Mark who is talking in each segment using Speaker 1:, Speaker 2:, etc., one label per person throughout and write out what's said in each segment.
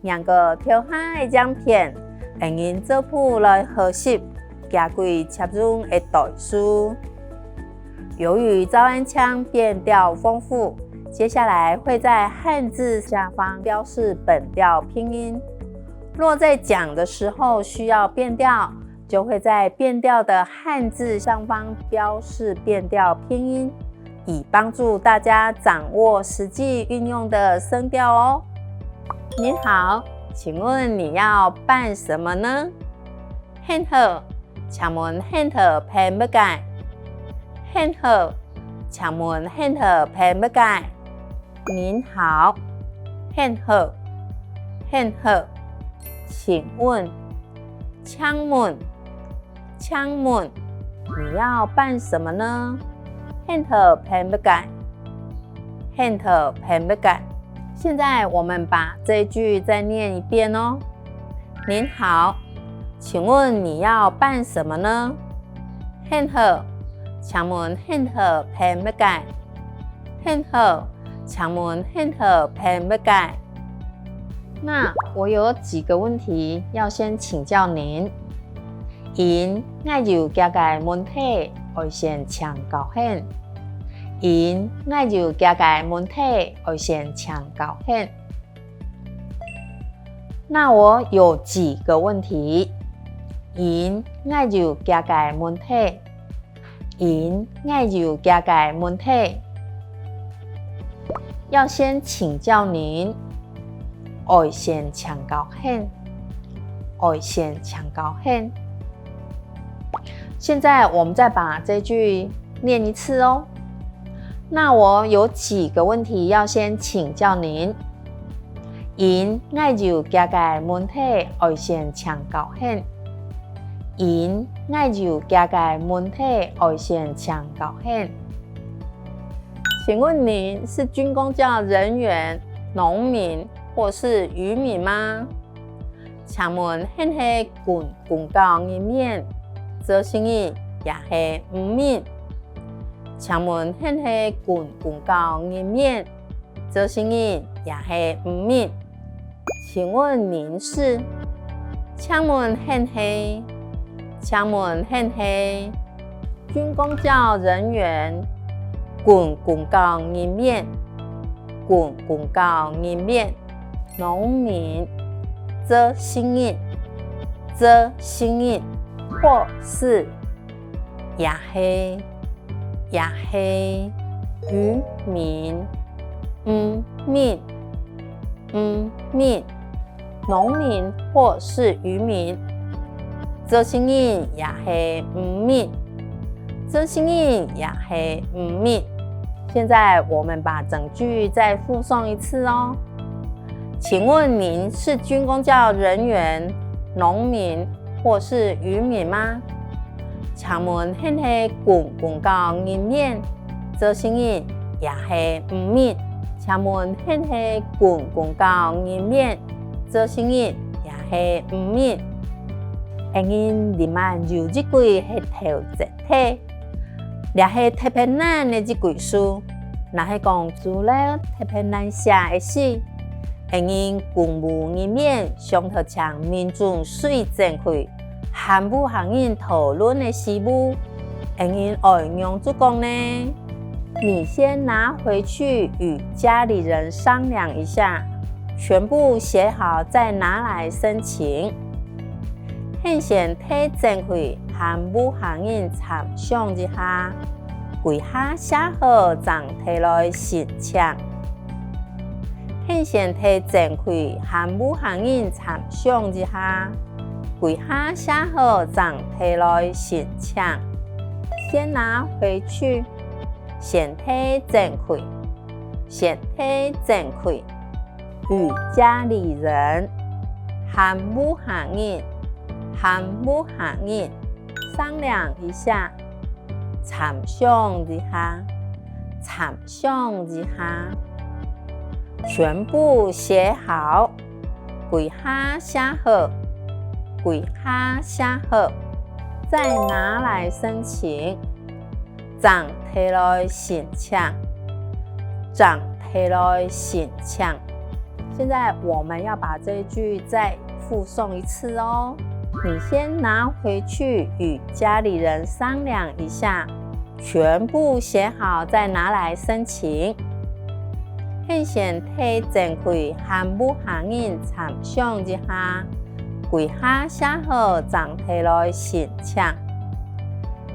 Speaker 1: 两个挑下的奖片，会用做谱来学习家规切入的代数。由于早安腔变调丰富，接下来会在汉字下方标示本调拼音。若在讲的时候需要变调，就会在变调的汉字上方标示变调拼音，以帮助大家掌握实际运用的声调哦。您好，请问你要办什么呢？很好，请问很好办乜嘢？很好，请问很好办乜嘢？您好，很好，很好，请问，请问，请问，你要办什么呢？很好办乜嘢？很好办乜嘢？现在我们把这一句再念一遍哦。您好，请问你要办什么呢？很好，请问很好办乜嘢？很好，请问很好办乜嘢？那我有几个问题要先请教您。因爱就家嘅问题，要先请教hen。因爱就家嘅问题，要先请教hen。那我有几个问题。因爱就家嘅问题。因爱就家嘅问题。要先请教您，要先请教hen，要先请教hen。现在我们再把这句念一次哦。那我有几个问题要先请教您。因爱就家嘅问题，要先请教hen。因爱就家嘅问题，要先请教hen。请问您是军公教人员、农民或是渔民吗？请问您是军公教人员，做生意也是渔民？请问您是军公教人员，做生意也是渔民？请问您是？请问您是？请问您是军公教人员？军公教人员，军公教人员，农民，做生意，做生意，或是也是渔民，渔民，农民或是渔民，做生意也是渔民。做生意也是渔民。现在我们把整句再复诵一次哦。请问您是军公教人员、农民或是渔民吗？请问您是军公教人员，做生意也是渔民？请问您是军公教人员，做生意也是渔民？因你们有这句是头一体。也是特别难的一句书，若是讲资料特别难写的事，因公务人员上头向民众水展开韩不韩人讨论的事务，因爱用主讲呢，你先拿回去与家里人商量一下，全部写好再拿来申请。现先体展开韩不韩人参详一下，规下写好暂摕来申请。现先体展开韩不韩人参详一下，规下写好暂摕来申请。先拿回去，先体展开，先体展开，与家里人韩不韩人。韩不韩人商量一下，参详一下，参详一下，全部写好，规下写好，规下写好，再拿来申请，暂摕来申请，暂摕来申请。现在我们要把这一句再复诵一次哦。你先拿回去与家里人商量一下，全部写好再拿来申请。现先替前柜和母行人参详一下，柜下写好暂摕来申请。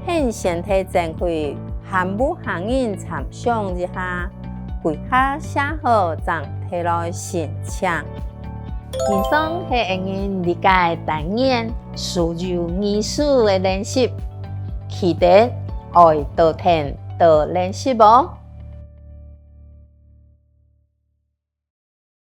Speaker 1: 现先替前柜和母行人参详一下，柜下写好暂摕来申请。以上是英语理解单元所有语数的练习，期待爱多听多练习哦。